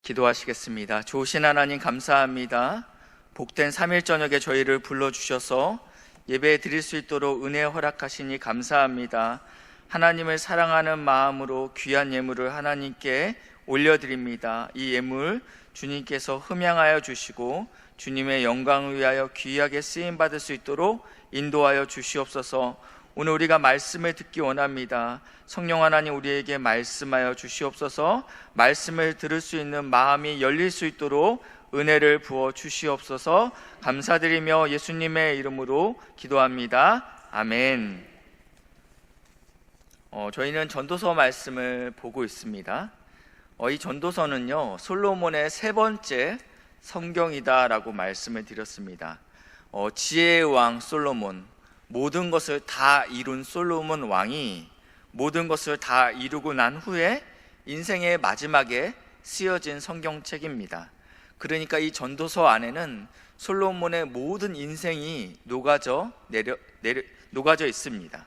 기도하시겠습니다. 좋으신 하나님 감사합니다. 복된 3일 저녁에 저희를 불러주셔서 예배 드릴 수 있도록 은혜 허락하시니 감사합니다. 하나님을 사랑하는 마음으로 귀한 예물을 하나님께 올려드립니다. 이 예물 주님께서 흠양하여 주시고 주님의 영광을 위하여 귀하게 쓰임받을 수 있도록 인도하여 주시옵소서. 오늘 우리가 말씀을 듣기 원합니다. 성령 하나님 우리에게 말씀하여 주시옵소서. 말씀을 들을 수 있는 마음이 열릴 수 있도록 은혜를 부어 주시옵소서. 감사드리며 예수님의 이름으로 기도합니다. 아멘. 저희는 전도서 말씀을 보고 있습니다. 이 전도서는요, 솔로몬의 세 번째 성경이다라고 말씀을 드렸습니다. 지혜의 왕 솔로몬, 모든 것을 다 이룬 솔로몬 왕이 모든 것을 다 이루고 난 후에 인생의 마지막에 쓰여진 성경책입니다. 그러니까 이 전도서 안에는 솔로몬의 모든 인생이 녹아져 있습니다.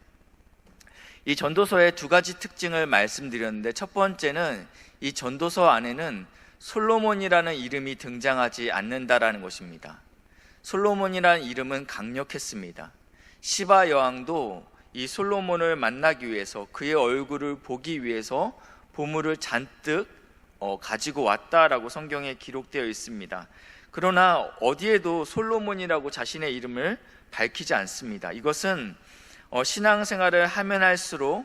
이 전도서의 두 가지 특징을 말씀드렸는데, 첫 번째는 이 전도서 안에는 솔로몬이라는 이름이 등장하지 않는다라는 것입니다. 솔로몬이라는 이름은 강력했습니다. 시바 여왕도 이 솔로몬을 만나기 위해서, 그의 얼굴을 보기 위해서 보물을 잔뜩 가지고 왔다라고 성경에 기록되어 있습니다. 그러나 어디에도 솔로몬이라고 자신의 이름을 밝히지 않습니다. 이것은 신앙생활을 하면 할수록,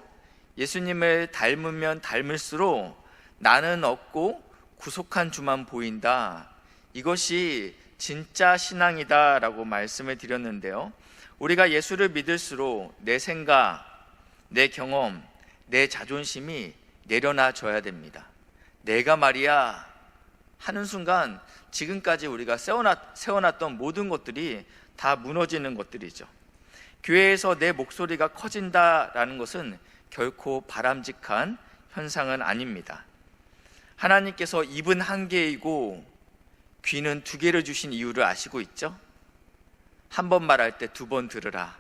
예수님을 닮으면 닮을수록 나는 없고 구속한 주만 보인다, 이것이 진짜 신앙이다라고 말씀을 드렸는데요, 우리가 예수를 믿을수록 내 생각, 내 경험, 내 자존심이 내려놔져야 됩니다. 내가 말이야 하는 순간 지금까지 우리가 세워놨던 모든 것들이 다 무너지는 것들이죠. 교회에서 내 목소리가 커진다라는 것은 결코 바람직한 현상은 아닙니다. 하나님께서 입은 한 개이고 귀는 두 개를 주신 이유를 아시고 있죠? 한 번 말할 때 두 번 들으라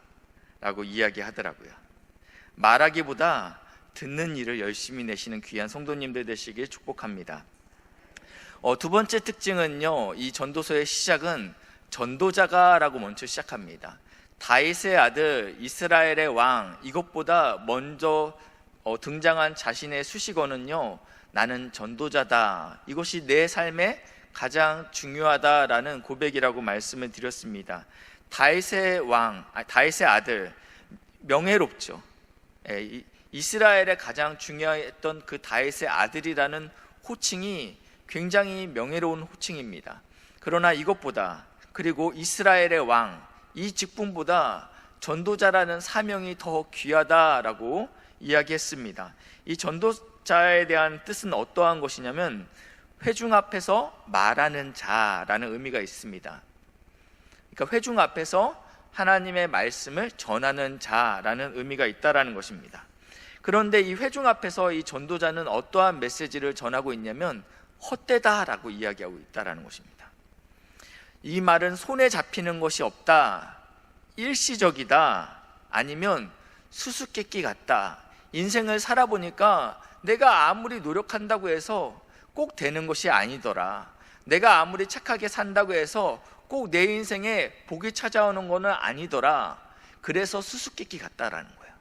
라고 이야기하더라고요. 말하기보다 듣는 일을 열심히 내시는 귀한 성도님들 되시길 축복합니다. 두 번째 특징은요, 이 전도서의 시작은 전도자가라고 먼저 시작합니다. 다윗의 아들, 이스라엘의 왕, 이것보다 먼저 등장한 자신의 수식어는요, 나는 전도자다, 이것이 내 삶에 가장 중요하다라는 고백이라고 말씀을 드렸습니다. 다윗의 아들, 명예롭죠. 이스라엘에 가장 중요했던 그 다윗의 아들이라는 호칭이 굉장히 명예로운 호칭입니다. 그러나 이것보다, 그리고 이스라엘의 왕, 이 직분보다 전도자라는 사명이 더 귀하다라고 이야기했습니다. 이 전도자에 대한 뜻은 어떠한 것이냐면, 회중 앞에서 말하는 자라는 의미가 있습니다. 그러니까 회중 앞에서 하나님의 말씀을 전하는 자라는 의미가 있다라는 것입니다. 그런데 이 회중 앞에서 이 전도자는 어떠한 메시지를 전하고 있냐면, 헛되다라고 이야기하고 있다라는 것입니다. 이 말은 손에 잡히는 것이 없다, 일시적이다, 아니면 수수께끼 같다, 인생을 살아보니까 내가 아무리 노력한다고 해서 꼭 되는 것이 아니더라, 내가 아무리 착하게 산다고 해서 꼭 내 인생에 복이 찾아오는 것은 아니더라, 그래서 수수께끼 같다라는 거예요.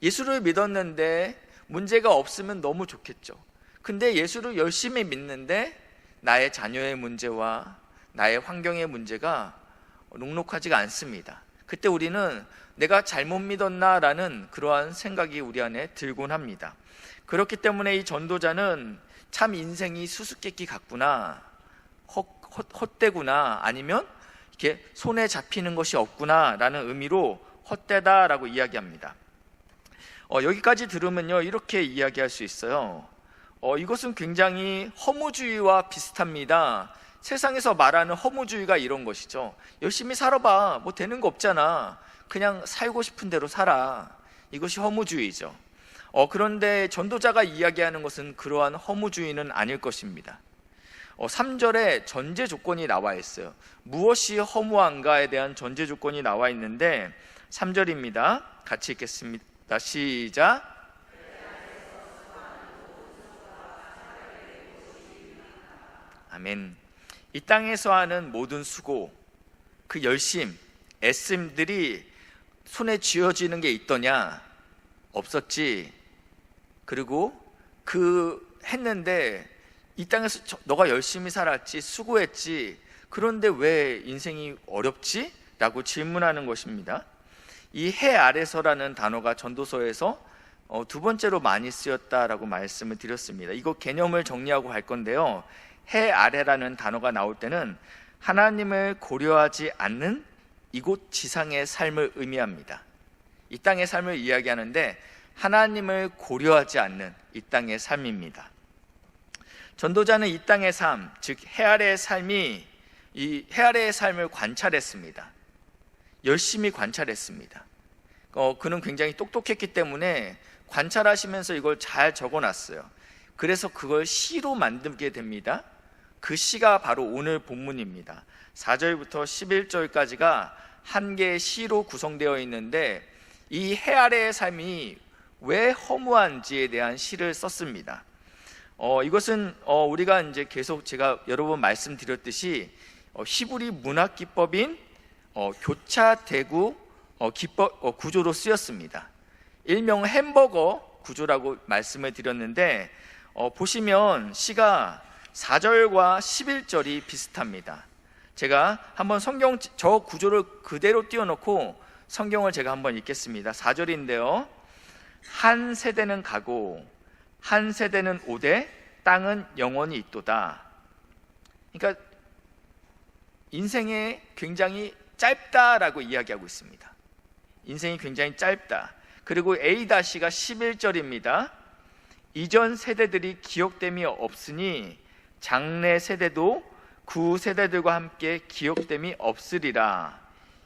예수를 믿었는데 문제가 없으면 너무 좋겠죠. 근데 예수를 열심히 믿는데 나의 자녀의 문제와 나의 환경의 문제가 녹록하지가 않습니다. 그때 우리는 내가 잘못 믿었나라는 그러한 생각이 우리 안에 들곤 합니다. 그렇기 때문에 이 전도자는 참 인생이 수수께끼 같구나, 헛되구나, 아니면 이렇게 손에 잡히는 것이 없구나 라는 의미로 헛되다라고 이야기합니다. 여기까지 들으면요, 이렇게 이야기할 수 있어요. 이것은 굉장히 허무주의와 비슷합니다. 세상에서 말하는 허무주의가 이런 것이죠. 열심히 살아봐, 뭐 되는 거 없잖아, 그냥 살고 싶은 대로 살아, 이것이 허무주의죠. 그런데 전도자가 이야기하는 것은 그러한 허무주의는 아닐 것입니다. 3절에 전제 조건이 나와 있어요. 무엇이 허무한가에 대한 전제 조건이 나와 있는데, 3절입니다. 같이 읽겠습니다. 시작. 아멘. 이 땅에서 하는 모든 수고, 그 열심, 애씀들이 손에 쥐어지는 게 있더냐? 없었지. 그리고 했는데 이 땅에서 너가 열심히 살았지, 수고했지, 그런데 왜 인생이 어렵지? 라고 질문하는 것입니다. 이 해 아래서라는 단어가 전도서에서 두 번째로 많이 쓰였다라고 말씀을 드렸습니다. 이거 개념을 정리하고 갈 건데요, 해 아래라는 단어가 나올 때는 하나님을 고려하지 않는 이곳 지상의 삶을 의미합니다. 이 땅의 삶을 이야기하는데 하나님을 고려하지 않는 이 땅의 삶입니다. 전도자는 이 땅의 삶, 즉 해 아래의 삶이, 이 해 아래의 삶을 관찰했습니다. 열심히 관찰했습니다. 그는 굉장히 똑똑했기 때문에 관찰하시면서 이걸 잘 적어놨어요. 그래서 그걸 시로 만들게 됩니다. 그 시가 바로 오늘 본문입니다. 4절부터 11절까지가 한 개의 시로 구성되어 있는데 이 해 아래의 삶이 왜 허무한지에 대한 시를 썼습니다. 이것은 우리가 이제 계속 제가 여러 번 말씀드렸듯이 히브리 문학 기법인 교차대구 기법 구조로 쓰였습니다. 일명 햄버거 구조라고 말씀을 드렸는데 보시면 시가 4절과 11절이 비슷합니다. 제가 한번 성경 저 구조를 그대로 띄워놓고 성경을 제가 한번 읽겠습니다. 4절인데요. 한 세대는 가고 한 세대는 오되 땅은 영원히 있도다. 그러니까 인생이 굉장히 짧다라고 이야기하고 있습니다. 인생이 굉장히 짧다. 그리고 A-가 11절입니다. 이전 세대들이 기억됨이 없으니 장래 세대도 그 세대들과 함께 기억됨이 없으리라.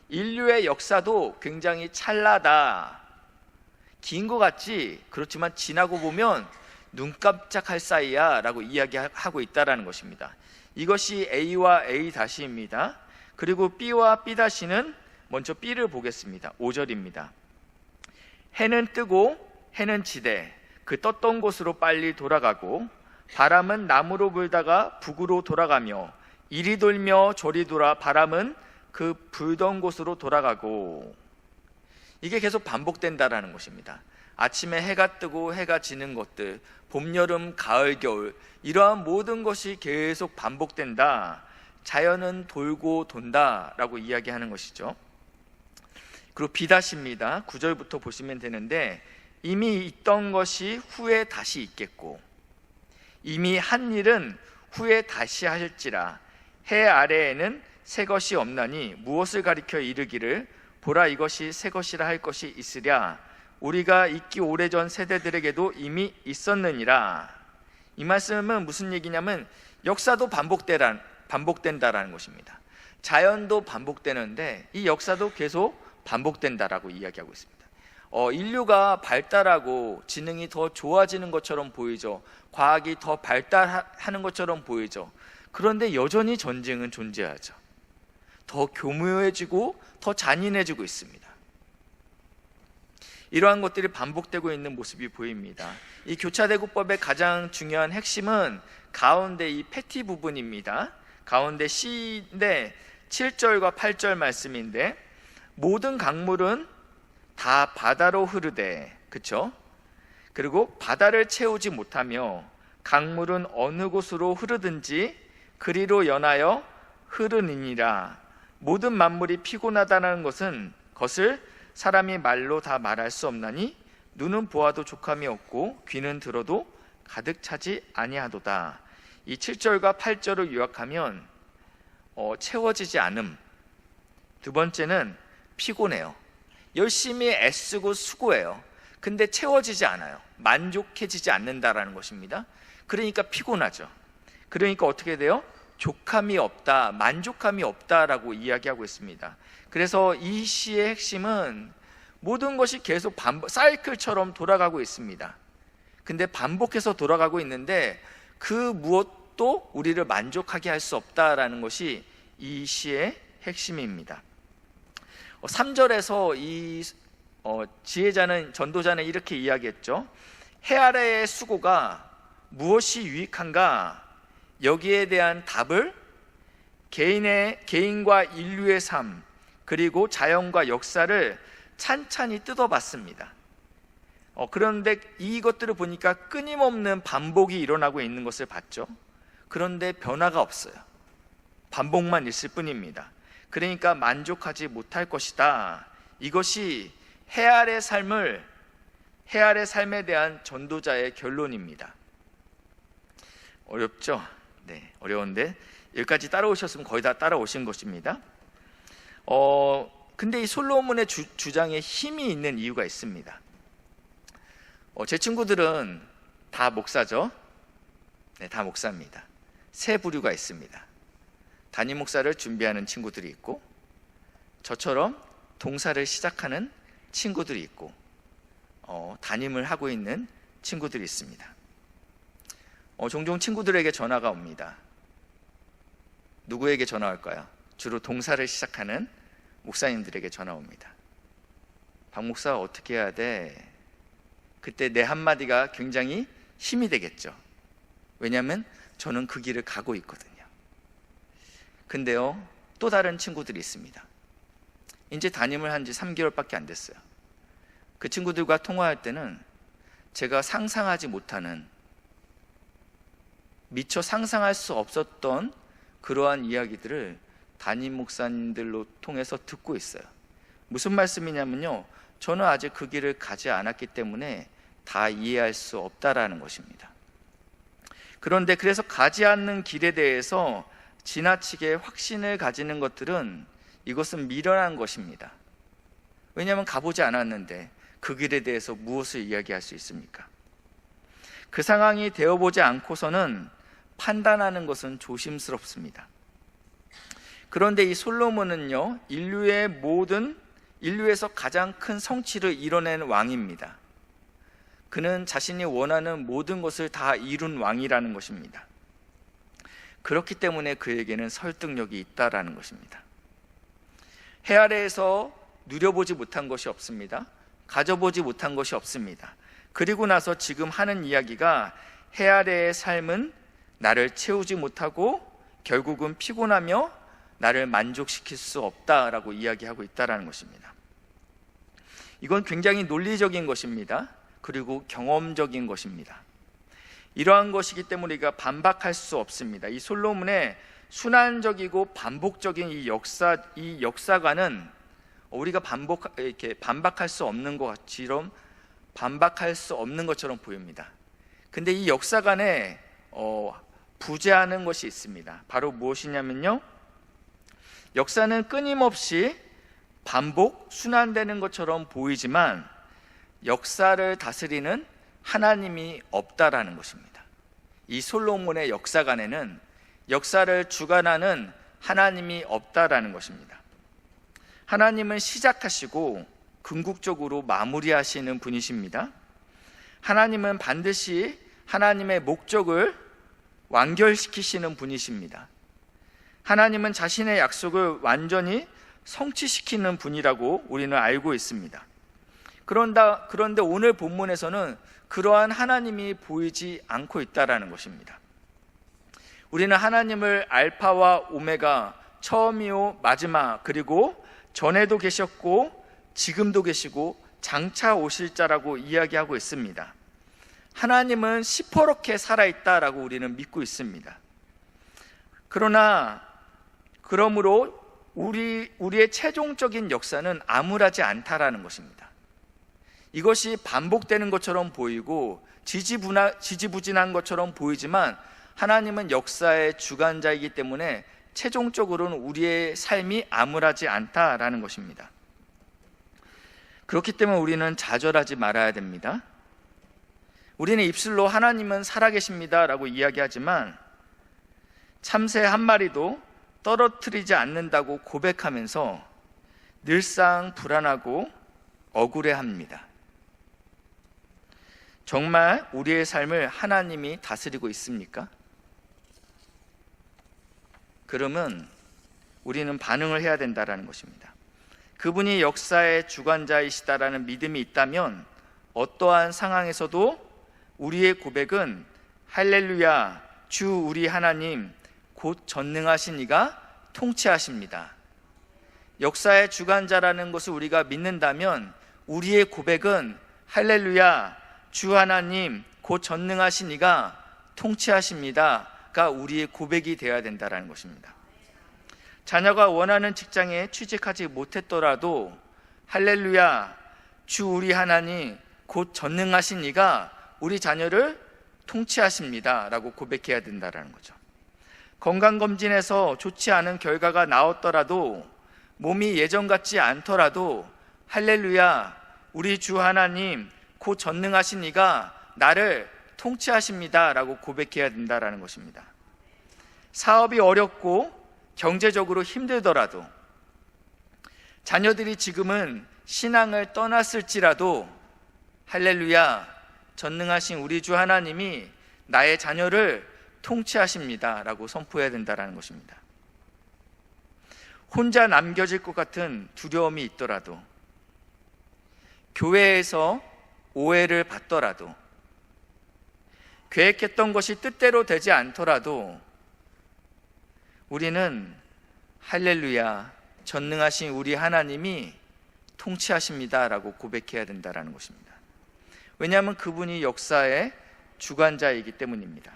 인류의 역사도 굉장히 찰나다. 긴 것 같지? 그렇지만 지나고 보면 눈 깜짝할 사이야 라고 이야기하고 있다는 것입니다. 이것이 A와 A-입니다. 그리고 B와 B-는 먼저 B를 보겠습니다. 5절입니다. 해는 뜨고 해는 지되 그 떴던 곳으로 빨리 돌아가고 바람은 남으로 불다가 북으로 돌아가며 이리 돌며 저리 돌아 바람은 그 불던 곳으로 돌아가고. 이게 계속 반복된다라는 것입니다. 아침에 해가 뜨고 해가 지는 것들, 봄, 여름, 가을, 겨울, 이러한 모든 것이 계속 반복된다. 자연은 돌고 돈다라고 이야기하는 것이죠. 그리고 B-입니다. 9절부터 보시면 되는데 이미 있던 것이 후에 다시 있겠고 이미 한 일은 후에 다시 하실지라. 해 아래에는 새 것이 없나니 무엇을 가리켜 이르기를 보라 이것이 새 것이라 할 것이 있으랴. 우리가 있기 오래전 세대들에게도 이미 있었느니라. 이 말씀은 무슨 얘기냐면 역사도 반복된다라는 것입니다. 자연도 반복되는데 이 역사도 계속 반복된다라고 이야기하고 있습니다. 인류가 발달하고 지능이 더 좋아지는 것처럼 보이죠. 과학이 더 발달하는 것처럼 보이죠. 그런데 여전히 전쟁은 존재하죠. 더 교묘해지고 더 잔인해지고 있습니다. 이러한 것들이 반복되고 있는 모습이 보입니다. 이 교차대구법의 가장 중요한 핵심은 가운데 이 패티 부분입니다. 가운데 C인데 7절과 8절 말씀인데 모든 강물은 다 바다로 흐르되, 그쵸? 그리고 바다를 채우지 못하며 강물은 어느 곳으로 흐르든지 그리로 연하여 흐르느니라. 모든 만물이 피곤하다는 것을 사람이 말로 다 말할 수 없나니 눈은 보아도 족함이 없고 귀는 들어도 가득 차지 아니하도다. 이 7절과 8절을 요약하면 채워지지 않음. 두 번째는 피곤해요. 열심히 애쓰고 수고해요. 근데 채워지지 않아요. 만족해지지 않는다라는 것입니다. 그러니까 피곤하죠. 그러니까 어떻게 돼요? 족함이 없다, 만족함이 없다라고 이야기하고 있습니다. 그래서 이 시의 핵심은 모든 것이 계속 사이클처럼 돌아가고 있습니다. 근데 반복해서 돌아가고 있는데 그 무엇도 우리를 만족하게 할 수 없다라는 것이 이 시의 핵심입니다. 3절에서 이 지혜자는, 전도자는 이렇게 이야기했죠. 해 아래의 수고가 무엇이 유익한가? 여기에 대한 답을 개인과 인류의 삶, 그리고 자연과 역사를 찬찬히 뜯어봤습니다. 그런데 이것들을 보니까 끊임없는 반복이 일어나고 있는 것을 봤죠. 그런데 변화가 없어요. 반복만 있을 뿐입니다. 그러니까 만족하지 못할 것이다. 이것이 해아래 삶에 대한 전도자의 결론입니다. 어렵죠? 네, 어려운데 여기까지 따라오셨으면 거의 다 따라오신 것입니다. 근데 이 솔로몬의 주장에 힘이 있는 이유가 있습니다. 제 친구들은 다 목사죠? 네, 다 목사입니다. 세 부류가 있습니다. 담임 목사를 준비하는 친구들이 있고, 저처럼 동사를 시작하는 친구들이 있고, 담임을 하고 있는 친구들이 있습니다. 종종 친구들에게 전화가 옵니다. 누구에게 전화 올까요? 주로 동사를 시작하는 목사님들에게 전화 옵니다. 박 목사 어떻게 해야 돼? 그때 내 한마디가 굉장히 힘이 되겠죠. 왜냐하면 저는 그 길을 가고 있거든요. 근데요, 또 다른 친구들이 있습니다. 이제 담임을 한 지 3개월밖에 안 됐어요. 그 친구들과 통화할 때는 제가 상상하지 못하는, 미처 상상할 수 없었던 그러한 이야기들을 담임 목사님들로 통해서 듣고 있어요. 무슨 말씀이냐면요, 저는 아직 그 길을 가지 않았기 때문에 다 이해할 수 없다라는 것입니다. 그런데 그래서 가지 않는 길에 대해서 지나치게 확신을 가지는 것들은, 이것은 미련한 것입니다. 왜냐하면 가보지 않았는데 그 길에 대해서 무엇을 이야기할 수 있습니까? 그 상황이 되어보지 않고서는 판단하는 것은 조심스럽습니다. 그런데 이 솔로몬은요, 인류에서 가장 큰 성취를 이뤄낸 왕입니다. 그는 자신이 원하는 모든 것을 다 이룬 왕이라는 것입니다. 그렇기 때문에 그에게는 설득력이 있다라는 것입니다. 해 아래에서 누려보지 못한 것이 없습니다. 가져보지 못한 것이 없습니다. 그리고 나서 지금 하는 이야기가, 해 아래의 삶은 나를 채우지 못하고 결국은 피곤하며 나를 만족시킬 수 없다라고 이야기하고 있다는 것입니다. 이건 굉장히 논리적인 것입니다. 그리고 경험적인 것입니다. 이러한 것이기 때문에 우리가 반박할 수 없습니다. 이 솔로몬의 순환적이고 반복적인 이 역사관은 우리가 반박할 수 없는 것처럼 보입니다. 근데 이 역사관에 부재하는 것이 있습니다. 바로 무엇이냐면요, 역사는 끊임없이 반복, 순환되는 것처럼 보이지만 역사를 다스리는 하나님이 없다라는 것입니다. 이 솔로몬의 역사관에는 역사를 주관하는 하나님이 없다라는 것입니다. 하나님은 시작하시고 궁극적으로 마무리하시는 분이십니다. 하나님은 반드시 하나님의 목적을 완결시키시는 분이십니다. 하나님은 자신의 약속을 완전히 성취시키는 분이라고 우리는 알고 있습니다. 그런데 오늘 본문에서는 그러한 하나님이 보이지 않고 있다라는 것입니다. 우리는 하나님을 알파와 오메가, 처음이요 마지막, 그리고 전에도 계셨고 지금도 계시고 장차 오실 자라고 이야기하고 있습니다. 하나님은 시퍼렇게 살아있다라고 우리는 믿고 있습니다. 그러므로 우리의 최종적인 역사는 암울하지 않다라는 것입니다. 이것이 반복되는 것처럼 보이고 지지부진한 것처럼 보이지만 하나님은 역사의 주관자이기 때문에 최종적으로는 우리의 삶이 암울하지 않다라는 것입니다. 그렇기 때문에 우리는 좌절하지 말아야 됩니다. 우리는 입술로 하나님은 살아계십니다 라고 이야기하지만 참새 한 마리도 떨어뜨리지 않는다고 고백하면서 늘상 불안하고 억울해합니다. 정말 우리의 삶을 하나님이 다스리고 있습니까? 그러면 우리는 반응을 해야 된다는 것입니다. 그분이 역사의 주관자이시다라는 믿음이 있다면 어떠한 상황에서도 우리의 고백은 할렐루야, 주 우리 하나님 곧 전능하신 이가 통치하십니다. 역사의 주관자라는 것을 우리가 믿는다면 우리의 고백은 할렐루야, 주 하나님 곧 전능하신 이가 통치하십니다가 우리의 고백이 되어야 된다는 것입니다. 자녀가 원하는 직장에 취직하지 못했더라도 할렐루야, 주 우리 하나님 곧 전능하신 이가 우리 자녀를 통치하십니다 라고 고백해야 된다는 거죠. 건강검진에서 좋지 않은 결과가 나왔더라도, 몸이 예전 같지 않더라도 할렐루야, 우리 주 하나님 곧 전능하신 이가 나를 통치하십니다 라고 고백해야 된다는 것입니다. 사업이 어렵고 경제적으로 힘들더라도, 자녀들이 지금은 신앙을 떠났을지라도 할렐루야, 전능하신 우리 주 하나님이 나의 자녀를 통치하십니다 라고 선포해야 된다는 것입니다. 혼자 남겨질 것 같은 두려움이 있더라도, 교회에서 오해를 받더라도, 계획했던 것이 뜻대로 되지 않더라도 우리는 할렐루야, 전능하신 우리 하나님이 통치하십니다 라고 고백해야 된다는 것입니다. 왜냐하면 그분이 역사의 주관자이기 때문입니다.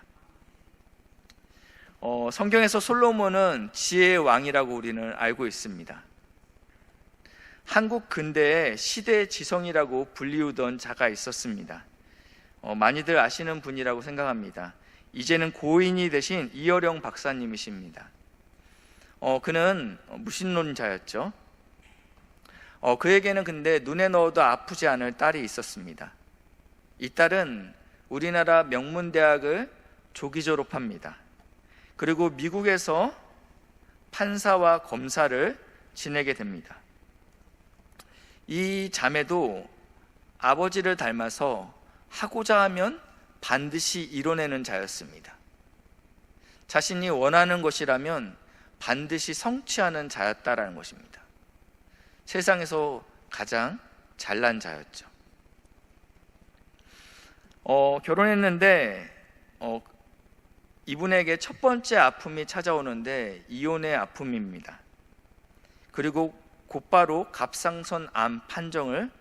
성경에서 솔로몬은 지혜의 왕이라고 우리는 알고 있습니다. 한국 근대에 시대의 지성이라고 불리우던 자가 있었습니다. 많이들 아시는 분이라고 생각합니다. 이제는 고인이 되신 이어령 박사님이십니다. 그는 무신론자였죠. 그에게는 근데 눈에 넣어도 아프지 않을 딸이 있었습니다. 이 딸은 우리나라 명문대학을 조기 졸업합니다. 그리고 미국에서 판사와 검사를 지내게 됩니다. 이 자매도 아버지를 닮아서 하고자 하면 반드시 이뤄내는 자였습니다. 자신이 원하는 것이라면 반드시 성취하는 자였다라는 것입니다. 세상에서 가장 잘난 자였죠. 결혼했는데 이분에게 첫 번째 아픔이 찾아오는데 이혼의 아픔입니다. 그리고 곧바로 갑상선 암 판정을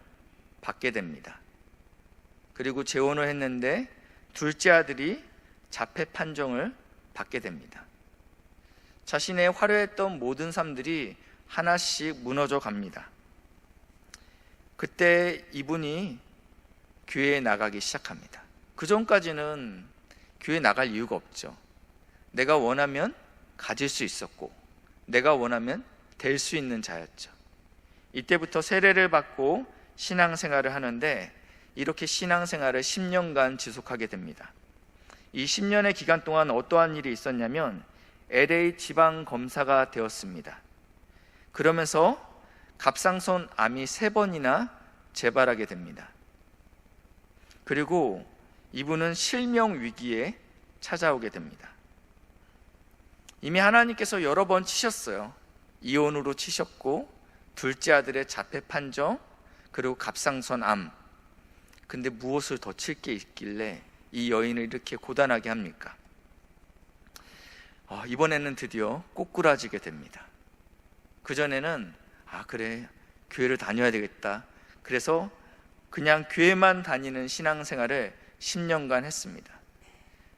받게 됩니다. 그리고 재혼을 했는데 둘째 아들이 자폐 판정을 받게 됩니다. 자신의 화려했던 모든 삶들이 하나씩 무너져 갑니다. 그때 이분이 교회에 나가기 시작합니다. 그 전까지는 교회에 나갈 이유가 없죠. 내가 원하면 가질 수 있었고, 내가 원하면 될 수 있는 자였죠. 이때부터 세례를 받고 신앙생활을 하는데, 이렇게 신앙생활을 10년간 지속하게 됩니다. 이 10년의 기간 동안 어떠한 일이 있었냐면 LA 지방검사가 되었습니다. 그러면서 갑상선 암이 3번이나 재발하게 됩니다. 그리고 이분은 실명 위기에 찾아오게 됩니다. 이미 하나님께서 여러 번 치셨어요. 이혼으로 치셨고, 둘째 아들의 자폐 판정, 그리고 갑상선 암. 근데 무엇을 더 칠 게 있길래 이 여인을 이렇게 고단하게 합니까? 이번에는 드디어 꼬꾸라지게 됩니다. 그전에는 그래, 교회를 다녀야 되겠다. 그래서 그냥 교회만 다니는 신앙생활을 10년간 했습니다.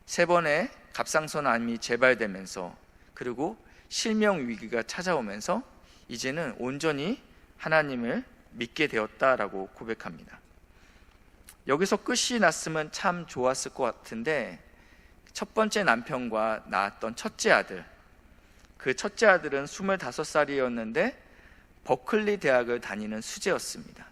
3번의 갑상선 암이 재발되면서, 그리고 실명 위기가 찾아오면서 이제는 온전히 하나님을 믿게 되었다라고 고백합니다. 여기서 끝이 났으면 참 좋았을 것 같은데, 첫 번째 남편과 낳았던 첫째 아들, 그 첫째 아들은 25살이었는데 버클리 대학을 다니는 수재였습니다.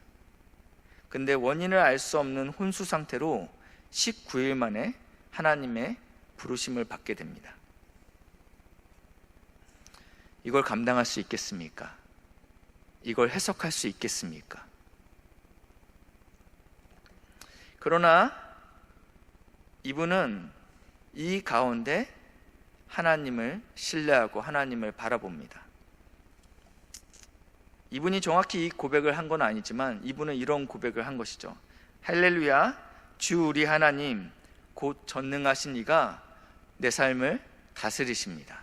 근데 원인을 알 수 없는 혼수 상태로 19일 만에 하나님의 부르심을 받게 됩니다. 이걸 감당할 수 있겠습니까? 이걸 해석할 수 있겠습니까? 그러나 이분은 이 가운데 하나님을 신뢰하고 하나님을 바라봅니다. 이분이 정확히 이 고백을 한 건 아니지만 이분은 이런 고백을 한 것이죠. 할렐루야, 주 우리 하나님 곧 전능하신 이가 내 삶을 다스리십니다.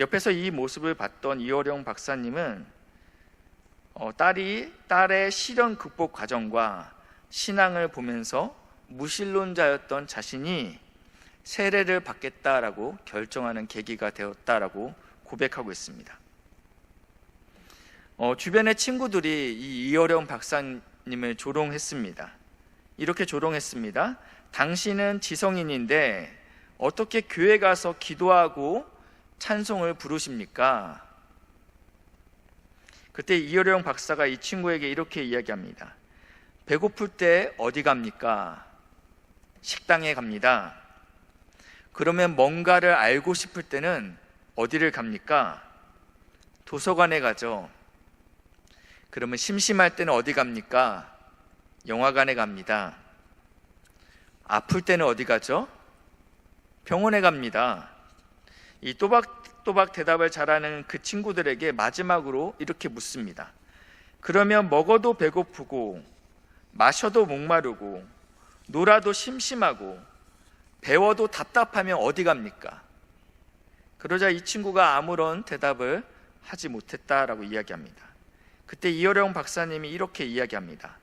옆에서 이 모습을 봤던 이어령 박사님은 딸의 시련 극복 과정과 신앙을 보면서 무신론자였던 자신이 세례를 받겠다라고 결정하는 계기가 되었다라고 고백하고 있습니다. 주변의 친구들이 이 이어령 박사님을 조롱했습니다. 이렇게 조롱했습니다. 당신은 지성인인데 어떻게 교회 가서 기도하고 찬송을 부르십니까? 그때 이어령 박사가 이 친구에게 이렇게 이야기합니다. 배고플 때 어디 갑니까? 식당에 갑니다. 그러면 뭔가를 알고 싶을 때는 어디를 갑니까? 도서관에 가죠. 그러면 심심할 때는 어디 갑니까? 영화관에 갑니다. 아플 때는 어디 가죠? 병원에 갑니다. 이 또박또박 대답을 잘하는 그 친구들에게 마지막으로 이렇게 묻습니다. 그러면 먹어도 배고프고 마셔도 목마르고 놀아도 심심하고 배워도 답답하면 어디 갑니까? 그러자 이 친구가 아무런 대답을 하지 못했다라고 이야기합니다. 그때 이어령 박사님이 이렇게 이야기합니다.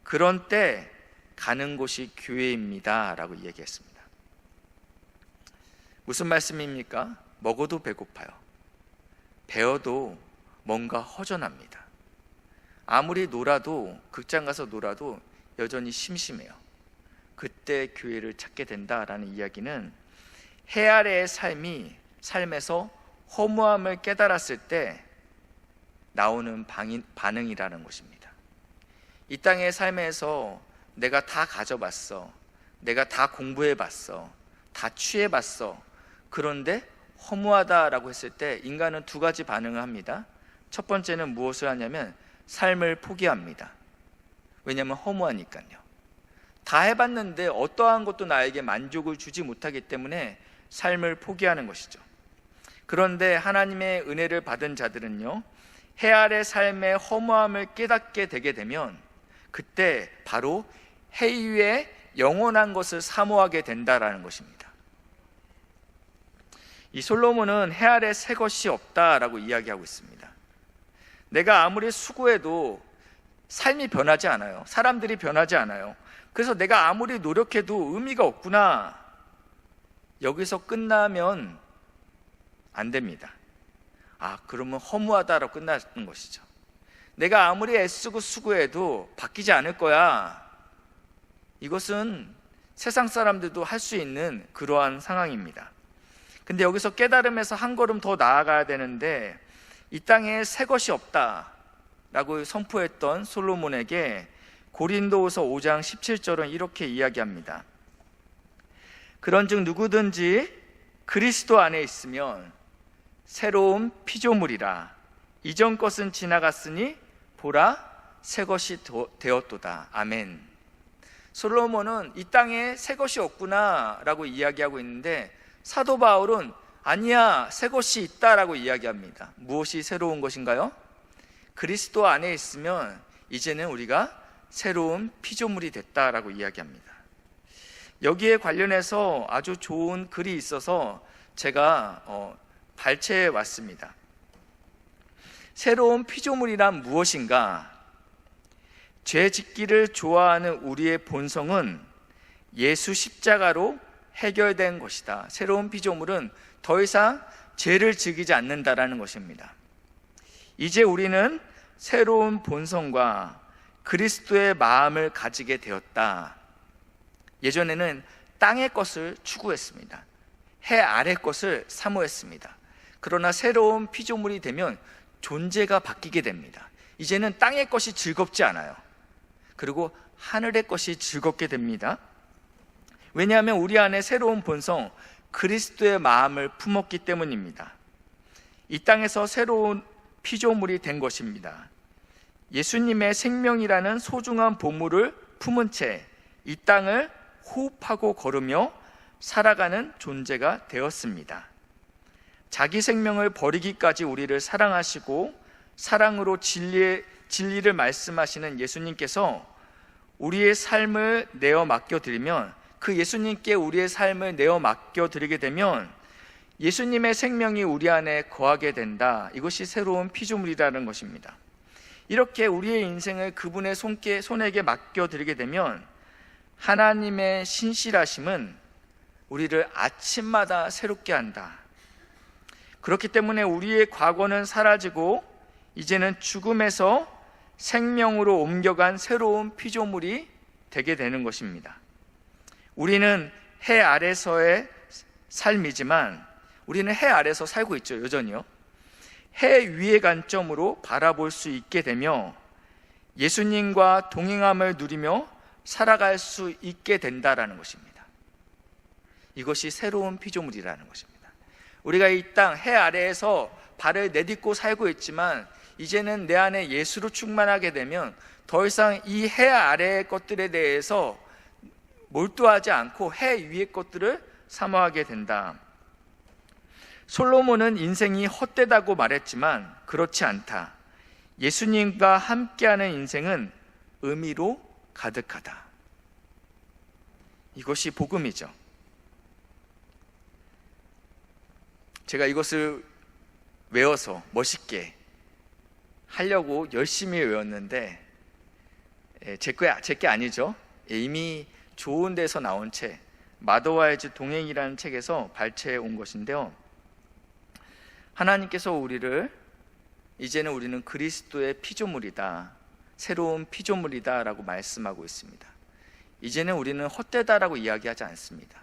그런 때 가는 곳이 교회입니다 라고 이야기했습니다. 무슨 말씀입니까? 먹어도 배고파요. 배워도 뭔가 허전합니다. 아무리 놀아도, 극장 가서 놀아도 여전히 심심해요. 그때 교회를 찾게 된다라는 이야기는 해 아래의 삶에서 허무함을 깨달았을 때 나오는 반응이라는 것입니다. 이 땅의 삶에서 내가 다 가져봤어. 내가 다 공부해봤어. 다 취해봤어. 그런데 허무하다라고 했을 때 인간은 두 가지 반응을 합니다. 첫 번째는 무엇을 하냐면 삶을 포기합니다. 왜냐하면 허무하니까요. 다 해봤는데 어떠한 것도 나에게 만족을 주지 못하기 때문에 삶을 포기하는 것이죠. 그런데 하나님의 은혜를 받은 자들은요, 해 아래 삶의 허무함을 깨닫게 되게 되면 그때 바로 해 위에 영원한 것을 사모하게 된다라는 것입니다. 이 솔로몬은 해 아래 새 것이 없다라고 이야기하고 있습니다. 내가 아무리 수고해도 삶이 변하지 않아요. 사람들이 변하지 않아요. 그래서 내가 아무리 노력해도 의미가 없구나. 여기서 끝나면 안 됩니다. 그러면 허무하다라고 끝나는 것이죠. 내가 아무리 애쓰고 수고해도 바뀌지 않을 거야. 이것은 세상 사람들도 할 수 있는 그러한 상황입니다. 근데 여기서 깨달음에서 한 걸음 더 나아가야 되는데 이 땅에 새 것이 없다라고 선포했던 솔로몬에게 고린도후서 5장 17절은 이렇게 이야기합니다. 그런즉 누구든지 그리스도 안에 있으면 새로운 피조물이라. 이전 것은 지나갔으니 보라 새 것이 되었도다. 아멘. 솔로몬은 이 땅에 새 것이 없구나 라고 이야기하고 있는데 사도 바울은 아니야, 새 것이 있다라고 이야기합니다. 무엇이 새로운 것인가요? 그리스도 안에 있으면 이제는 우리가 새로운 피조물이 됐다라고 이야기합니다. 여기에 관련해서 아주 좋은 글이 있어서 제가 발췌해 왔습니다. 새로운 피조물이란 무엇인가? 죄 짓기를 좋아하는 우리의 본성은 예수 십자가로 해결된 것이다. 새로운 피조물은 더 이상 죄를 지기지 않는다라는 것입니다. 이제 우리는 새로운 본성과 그리스도의 마음을 가지게 되었다. 예전에는 땅의 것을 추구했습니다. 해 아래 것을 사모했습니다. 그러나 새로운 피조물이 되면 존재가 바뀌게 됩니다. 이제는 땅의 것이 즐겁지 않아요. 그리고 하늘의 것이 즐겁게 됩니다. 왜냐하면 우리 안에 새로운 본성, 그리스도의 마음을 품었기 때문입니다. 이 땅에서 새로운 피조물이 된 것입니다. 예수님의 생명이라는 소중한 보물을 품은 채 이 땅을 호흡하고 걸으며 살아가는 존재가 되었습니다. 자기 생명을 버리기까지 우리를 사랑하시고 사랑으로 진리를 말씀하시는 예수님께서 우리의 삶을 내어 맡겨드리면 그 예수님께 우리의 삶을 내어 맡겨드리게 되면 예수님의 생명이 우리 안에 거하게 된다. 이것이 새로운 피조물이라는 것입니다. 이렇게 우리의 인생을 그분의 손에게 맡겨드리게 되면 하나님의 신실하심은 우리를 아침마다 새롭게 한다. 그렇기 때문에 우리의 과거는 사라지고 이제는 죽음에서 생명으로 옮겨간 새로운 피조물이 되게 되는 것입니다. 우리는 해 아래서의 삶이지만 우리는 해 아래서 살고 있죠, 여전히요. 해 위의 관점으로 바라볼 수 있게 되며 예수님과 동행함을 누리며 살아갈 수 있게 된다라는 것입니다. 이것이 새로운 피조물이라는 것입니다. 우리가 이 땅 해 아래에서 발을 내딛고 살고 있지만 이제는 내 안에 예수로 충만하게 되면 더 이상 이 해 아래의 것들에 대해서 몰두하지 않고 해 위의 것들을 사모하게 된다. 솔로몬은 인생이 헛되다고 말했지만 그렇지 않다. 예수님과 함께하는 인생은 의미로 가득하다. 이것이 복음이죠. 제가 이것을 외워서 멋있게 하려고 열심히 외웠는데 제게 아니죠. 이미 좋은 데서 나온 책, 마더와의 동행이라는 책에서 발췌해 온 것인데요. 하나님께서 이제는 우리는 그리스도의 피조물이다, 새로운 피조물이다 라고 말씀하고 있습니다. 이제는 우리는 헛되다라고 이야기하지 않습니다.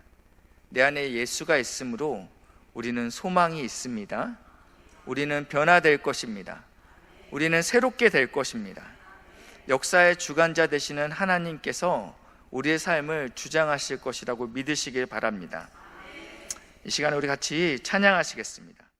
내 안에 예수가 있으므로 우리는 소망이 있습니다. 우리는 변화될 것입니다. 우리는 새롭게 될 것입니다. 역사의 주관자 되시는 하나님께서 우리의 삶을 주장하실 것이라고 믿으시길 바랍니다. 이 시간에 우리 같이 찬양하시겠습니다.